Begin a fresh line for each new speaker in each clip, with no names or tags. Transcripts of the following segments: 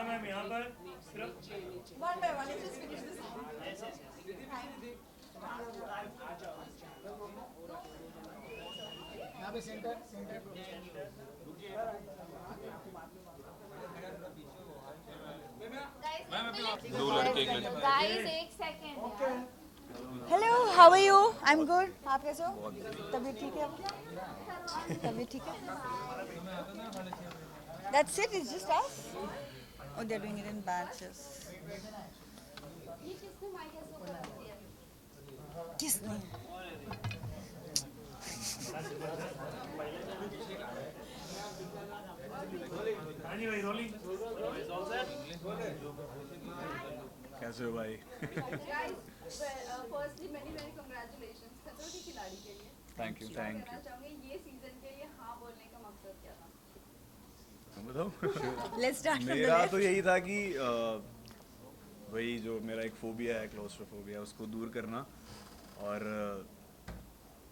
Ma'am यहाँ पर सिर्फ
One by one, let's just finish this.
यहाँ पे सेंटर सेंटर
दो लड़के एक लड़की
गाइस एक second
Hello, how are you? I'm good. आप कैसे हो? तबीयत ठीक है आपकी? तबीयत ठीक है? That's it. It's just us. Oh, they're doing it in batches.
ये किसने माइक ऐसे ऊपर कर दिया?
किसने?
हाँ जी भाई रोलिंग
कैसे हो भाई?
गाइस फर्स्टली मेनी कांग्रेचुलेशंस खतरों के खिलाड़ी के लिए
थैंक यू
कहना चाहूंगी ये सीजन के लिए हाँ बोलने का मकसद क्या था?
तुम बताओ।
Let's start from the
मेरा
left.
तो यही था कि वही जो मेरा एक फोबिया है, क्लोस्ट्रोफोबिया, उसको दूर करना। और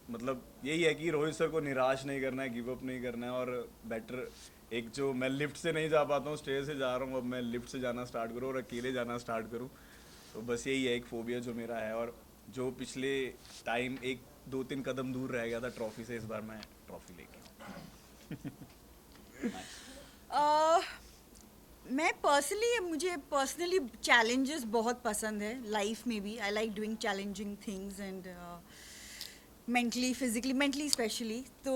मतलब यही है कि रोहित सर को निराश नहीं करना है, गिव अप नहीं करना है। और बेटर एक जो मैं लिफ्ट से नहीं जा पाता हूँ, स्टेज से जा रहा हूँ, अब मैं लिफ्ट से जाना स्टार्ट करूँ और अकेले जाना स्टार्ट करूँ। तो बस यही है एक फोबिया जो मेरा है। और जो पिछले टाइम एक 2-3 कदम दूर रह गया था ट्रॉफी से, इस बार मैं ट्रॉफी लेके
मैं मुझे पर्सनली चैलेंजेस बहुत पसंद है लाइफ में भी. I like doing challenging things and mentally specially. तो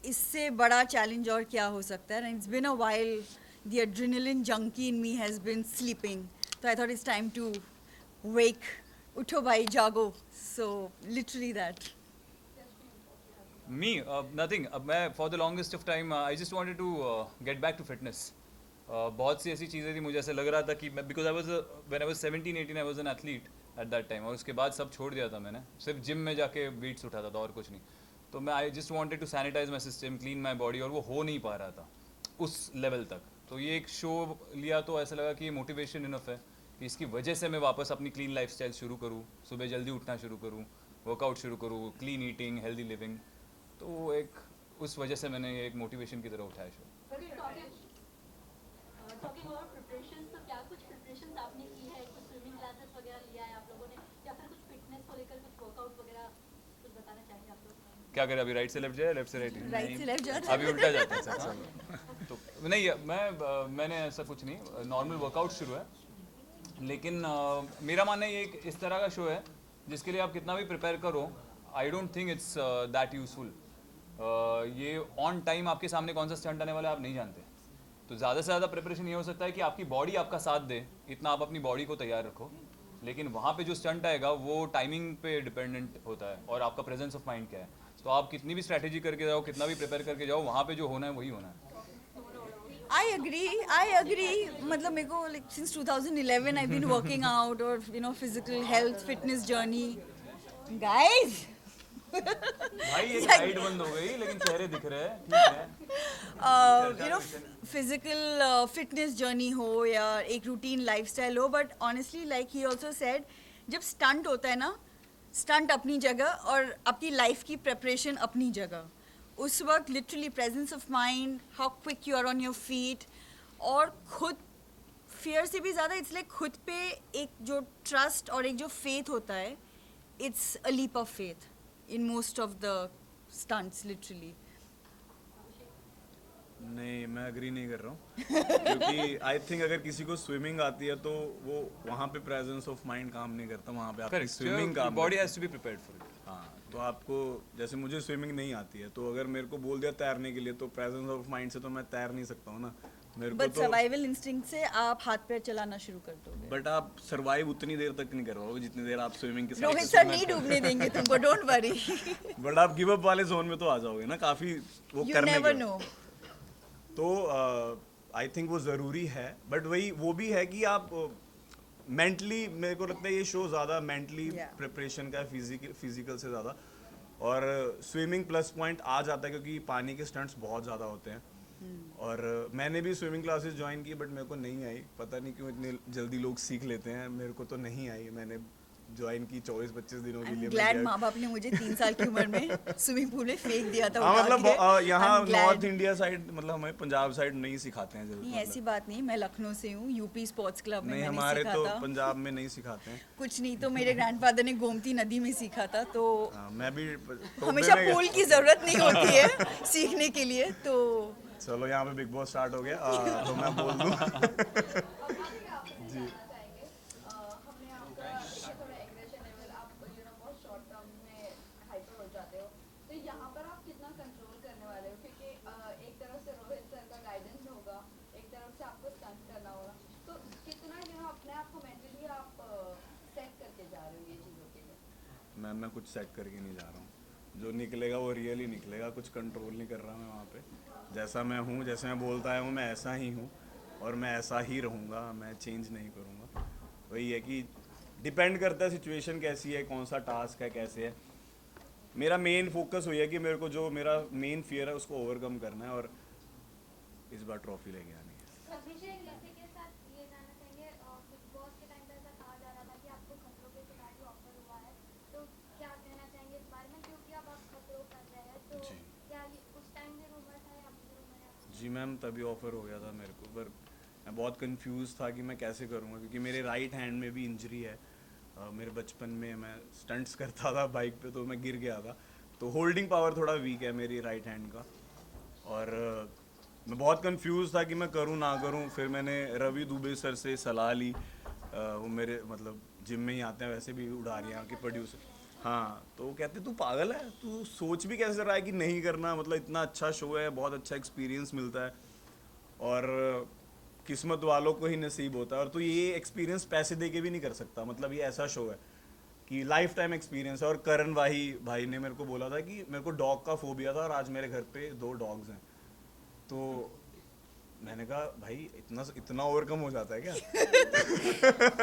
इससे बड़ा चैलेंज और क्या हो सकता है. And it's been a while the adrenaline junkie in me has been sleeping. तो I thought it's time to wake. उठो भाई जागो. So literally that.
Me, nothing. मैं for the longest of time, I just wanted to get back to fitness. बहुत सी ऐसी चीज़ें थी, मुझे ऐसे लग रहा था कि मैं because when I was 17-18 I was an athlete at that time. और उसके बाद सब छोड़ दिया था मैंने. सिर्फ जिम में जाके weights उठाता था और कुछ नहीं. तो मैं I just wanted to sanitize my system, clean my body, और वो हो नहीं पा रहा था उस लेवल तक. तो ये एक शो लिया तो ऐसा लगा कि ये मोटिवेशन इनफ है कि इसकी वजह से मैं वापस अपनी क्लीन लाइफस्टाइल शुरू करूँ, सुबह जल्दी उठना शुरू करूँ, वर्कआउट शुरू करूँ, क्लीन ईटिंग, हेल्दी लिविंग. तो एक उस वजह से मैंने एक मोटिवेशन की तरह उठाया शो.
टॉकिंग अबाउट प्रिपरेशंस, तो क्या कुछ प्रिपरेशंस आपने की है? कुछ स्विमिंग क्लासेस वगैरह लिया है आप लोगों ने, या फिर कुछ फिटनेस को लेकर कुछ वर्कआउट वगैरह कुछ बताना चाहेंगे आप लोग?
क्या करें अभी? राइट से लेफ्ट जाए, लेफ्ट से राइट?
राइट से लेफ्ट जाता
अभी उल्टा जाता है सर. तो नहीं, मैंने ऐसा कुछ नहीं, नॉर्मल वर्कआउट शुरू है. लेकिन मेरा मानना ये एक इस तरह का शो है जिसके लिए आप कितना भी प्रिपेयर करो, I don't think it's that useful. ये ऑन टाइम आपके सामने कौन सा स्टंट आने वाला है आप नहीं जानते. तो ज़्यादा से ज़्यादा प्रिपरेशन ये हो सकता है कि आपकी बॉडी आपका साथ दे, इतना आप अपनी बॉडी को तैयार रखो. लेकिन वहाँ पे जो स्टंट आएगा वो टाइमिंग पे डिपेंडेंट होता है और आपका प्रेजेंस ऑफ माइंड क्या है. तो आप कितनी भी स्ट्रैटेजी करके जाओ, कितना भी प्रिपेयर करके जाओ, वहाँ पे जो होना है वही होना है.
I agree. मतलब मेरे को like since 2011 I've been working out or physical health fitness journey. Guys.
भाई ये लाइट बंद हो गई लेकिन चेहरे दिख रहे हैं. ठीक है.
Physical fitness journey हो या एक routine lifestyle हो, but honestly like he also said, जब stunt होता है ना, stunt अपनी जगह और अपनी life की preparation अपनी जगह. उस वक्त literally presence of mind, how quick you are on your feet, और खुद फियर से भी ज़्यादा इट्स लाइक खुद पे एक जो ट्रस्ट और एक जो फेथ होता है, it's a leap of faith in most of the stunts literally.
नहीं, मैं अग्री नहीं कर रहा हूँ क्योंकि आई थिंक अगर किसी को स्विमिंग आती है तो वो वहाँ पे प्रेजेंस ऑफ माइंड काम नहीं करता. वहाँ पे आपकी स्विमिंग काम
body has to be prepared for it.
हाँ, तो आपको जैसे मुझे स्विमिंग नहीं आती है तो अगर मेरे को बोल दिया तैरने के लिए तो प्रेजेंस ऑफ माइंड से तो मैं तैर नहीं सकता हूँ ना. मेरे को
बट
तो
सर्वाइवल इंस्टिंक्ट से आप हाथ पैर चलाना शुरू कर दोगे.
बट आप सरवाइव उतनी देर तक नहीं कर पाओगे जितनी देर आप स्विमिंग के
रोहित
साथ.
सर नहीं डूबने देंगे तुमको, डोंट वरी.
बट आप गिव अप वाले जोन में तो आ जाओगे ना काफी वो
यू
करने
नेवर
के.
नो.
तो आई थिंक वो ज़रूरी है. बट वही वो भी है कि आप मेंटली, मेरे को लगता है ये शो ज़्यादा मेंटली प्रिपरेशन का है फिजिकल से ज़्यादा. और स्विमिंग प्लस पॉइंट आ जाता है क्योंकि पानी के स्टंट्स बहुत ज़्यादा होते हैं. और मैंने भी स्विमिंग क्लासेस ज्वाइन की बट मेरे को नहीं आई. पता नहीं क्यों इतने जल्दी लोग सीख लेते हैं, मेरे को तो नहीं आई. मैंने ज्वाइन की 24-25 दिनों के
आई
लिए
एम
मैं
ग्लैड
गया।
माँ बाप ने मुझे 3 साल की उम्र में स्विमिंग पूल में फेंक दिया था
हाँ
उठा
मतलब
के।
यहाँ
I'm glad.
North India side मतलब हमें पंजाब साइड नहीं सिखाते हैं जरूर
नहीं ऐसी बात नहीं, मैं लखनऊ से हूँ, यूपी स्पोर्ट्स क्लब में
नहीं
मैंने
हमारे
सीखा
तो
था।
पंजाब में नहीं सिखाते हैं।
कुछ नहीं तो मेरे ग्रैंडफादर ने गोमती नदी में सीखा था, तो
हाँ, मैं भी टोबे
हमेशा
में गया।
पूल की जरूरत नहीं होती है सीखने के लिए, तो
चलो यहाँ पे बिग बॉस स्टार्ट हो गया तो मैं बोल दूँ।
जी चाहेंगे हमने आपका देखिए थोड़ा एग्रेशन लेवल आप बहुत शॉर्ट टर्म में हाइपर हो जाते हो, तो यहाँ पर आप कितना कंट्रोल करने वाले हो, क्योंकि एक तरफ से रोहित सर का गाइडेंस होगा, एक तरफ से आपको स्टंट करना होगा, तो कितना अपने आप को मेंटली आप सेट करके जा रहे हो ये चीज़ों के लिए?
मैं कुछ सेट करके नहीं जा रहा हूँ, जो निकलेगा वो रियल ही निकलेगा, कुछ कंट्रोल नहीं कर रहा मैं वहाँ पे। जैसा मैं हूँ, जैसे मैं बोलता आया हूँ, मैं ऐसा ही हूँ और मैं ऐसा ही रहूँगा, मैं चेंज नहीं करूँगा। वही है कि डिपेंड करता है सिचुएशन कैसी है, कौन सा टास्क है, कैसे है। मेरा मेन फोकस हुई है कि मेरे को जो मेरा मेन फियर है उसको ओवरकम करना है और इस बार ट्रॉफी लेके आनी है।
अभिषेक लक्ष्य के साथ ये जानना चाहेंगे, बिग बॉस के टाइम पे ऐसा कहा जा रहा था कि आपको खतरों के खिलाड़ी ऑफर हुआ है, तो क्या कहना चाहेंगे इस बारे में, क्योंकि अब आप खतरों कर रहे हैं, तो
जी।
क्या ये उस टाइम में रूमर था या अभी रूमर है?
जी मैम, तभी ऑफ़र हो गया था मेरे को, पर मैं बहुत कंफ्यूज था कि मैं कैसे करूँगा, क्योंकि मेरे राइट हैंड में भी इंजरी है। मेरे बचपन में मैं स्टंट्स करता था बाइक पे, तो मैं गिर गया था, तो होल्डिंग पावर थोड़ा वीक है मेरी राइट हैंड का। और मैं बहुत कंफ्यूज था कि मैं करूँ ना करूँ। फिर मैंने रवि दुबे सर से सलाह ली, वो मेरे मतलब जिम में ही आते हैं, वैसे भी उड़ारियाँ के प्रोड्यूसर। हाँ, तो वो कहते तू पागल है, तू सोच भी कैसे रहा है कि नहीं करना, मतलब इतना अच्छा शो है, बहुत अच्छा एक्सपीरियंस मिलता है और किस्मत वालों को ही नसीब होता है। और तू ये एक्सपीरियंस पैसे दे के भी नहीं कर सकता, मतलब ये ऐसा शो है कि लाइफ टाइम एक्सपीरियंस है। और करण भाई ने मेरे को बोला था कि मेरे को डॉग का फोबिया था और आज मेरे घर पे 2 डॉग्स हैं, तो मैंने कहा भाई इतना ओवरकम हो जाता है क्या?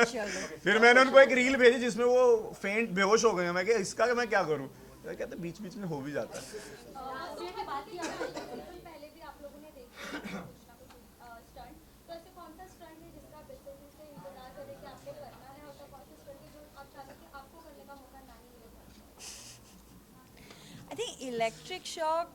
चलो
फिर मैंने उनको एक रील भेजी जिसमें वो फेंट बेहोश हो गए हैं। मैं क्या इसका मैं क्या करूं? कहते बीच बीच में हो भी जाता है।
अभिषेक की बात की आपने, बिल्कुल पहले भी आप लोगों ने देखा कुछ ना कुछ स्टंट, तो ऐसे कौन सा स्टंट है जिसका बेसब्री से इंतजार करें कि आपको करना है, और कौन सा स्टंट है जो आप चाहते हैं कि आपको करने का मौका ना ही मिले?
आई थिंक इलेक्ट्रिक शॉक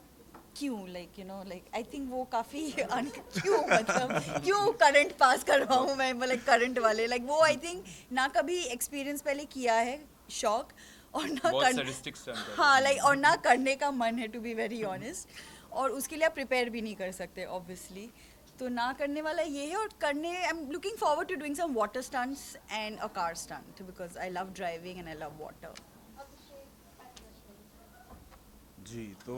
क्यों, लाइक लाइक आई थिंक वो काफ़ी क्यों मतलब क्यों करंट पास करवाऊँ मैं, मतलब करंट वाले लाइक वो आई थिंक ना कभी एक्सपीरियंस पहले किया है शॉक, और ना
बहुत sadistic stunt है।
हाँ लाइक और ना करने का मन है, टू बी वेरी ऑनेस्ट, और उसके लिए आप प्रिपेयर भी नहीं कर सकते ऑब्वियसली, तो ना करने वाला ये है। और करने I am looking forward to doing some water stunts and a car stunt, because I love driving and I love water.
जी, तो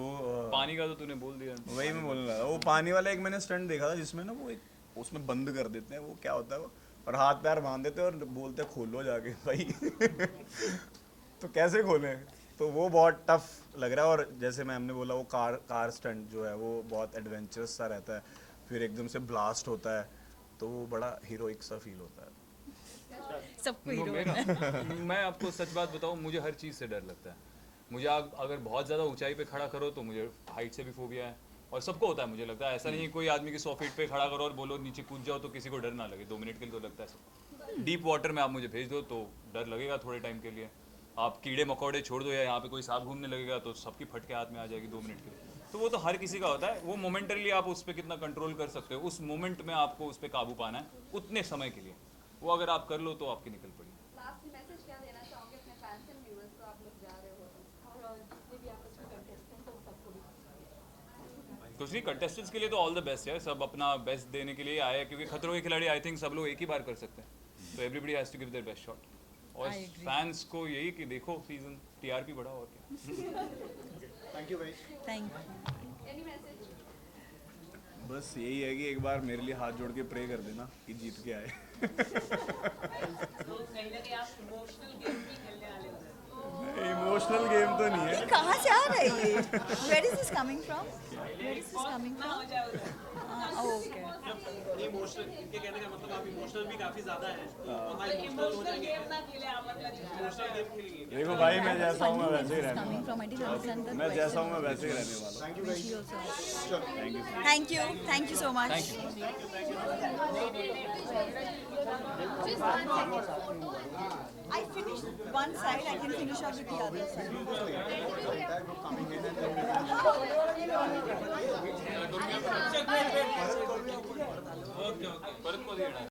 पानी का तो तूने बोल दिया।
वही मैं बोलने लगा, वो पानी वाला एक मैंने स्टंट देखा था जिसमें ना वो एक उसमें बंद कर देते हैं, वो क्या होता है वो, और हाथ पैर बांध देते हैं और बोलते हैं खोलो जाके भाई। तो कैसे खोलें? तो वो बहुत टफ लग रहा है। और जैसे मैम ने बोला वो कार स्टंट जो है वो बहुत एडवेंचरस सा रहता है, फिर एकदम से ब्लास्ट होता है, तो वो बड़ा हीरोइक सा फील होता है।
सबको हीरो बनना है।
मैं आपको सच बात बताऊं, मुझे हर चीज़ से डर लगता है। मुझे अगर बहुत ज़्यादा ऊंचाई पे खड़ा करो तो मुझे हाइट से भी फोबिया है, और सबको होता है मुझे लगता है। ऐसा नहीं है कोई आदमी की 100 फीट पे खड़ा करो और बोलो नीचे कूद जाओ तो किसी को डर ना लगे, 2 मिनट के लिए तो लगता है सबको। डीप वाटर में आप मुझे भेज दो तो डर लगेगा थोड़े टाइम के लिए। आप कीड़े मकोड़े छोड़ दो या यहाँ पे कोई सांप घूमने लगेगा तो सबकी फटके हाथ में आ जाएगी 2 मिनट के लिए। तो वो तो हर किसी का होता है, वो मोमेंटरली आप उस पर कितना कंट्रोल कर सकते हो, उस मोमेंट में आपको उस पर काबू पाना है उतने समय के लिए, वो अगर आप कर लो तो आपकी निकल पड़ी।
लास्ट मैसेज क्या देना चाहोगे अपने फैंस एंड व्यूअर्स को, आप लोग जा रहे हो तो?
और जितने भी आपस में कंटेस्टेंट हैं सबको भी
कुछ नहीं, कंटेस्टेंट्स के लिए तो ऑल द बेस्ट है, सब अपना बेस्ट देने के लिए आए हैं, क्योंकि खतरों के खिलाड़ी आई थिंक सब लोग एक ही बार कर सकते हैं, तो everybody has to give their best shot. और
I agree.
फैंस को यही कि देखो सीजन, टीआरपी बढ़ा और क्या।
थैंक यू भाई।
Thank you.
Any message?
बस यही है कि एक बार मेरे लिए हाथ जोड़ के प्रे कर देना कि जीत के आए। इमोशनल गेम तो नहीं है।
ये कहाँ से आ रहा है ये? Where is this coming from? Where is this coming from? Okay.
Emotional, इनके कहने का मतलब आप इमोशनल भी काफी ज्यादा है, इमोशनल हो जाएंगे, इमोशनल गेम खेलेंगे।
देखो भाई, मैं जैसा हूँ मैं वैसे ही रहने
Coming from, I didn't understand the
मैं जैसा हूँ
question.
मैं वैसे ही रहने वाला हूँ।
थैंक यू
She
भाई।
also.
Thank you.
Thank you. Thank you so much.
Thank you.
Just 1 second photo and
I finished one side, I can finish up with the other side.
Okay okay परत को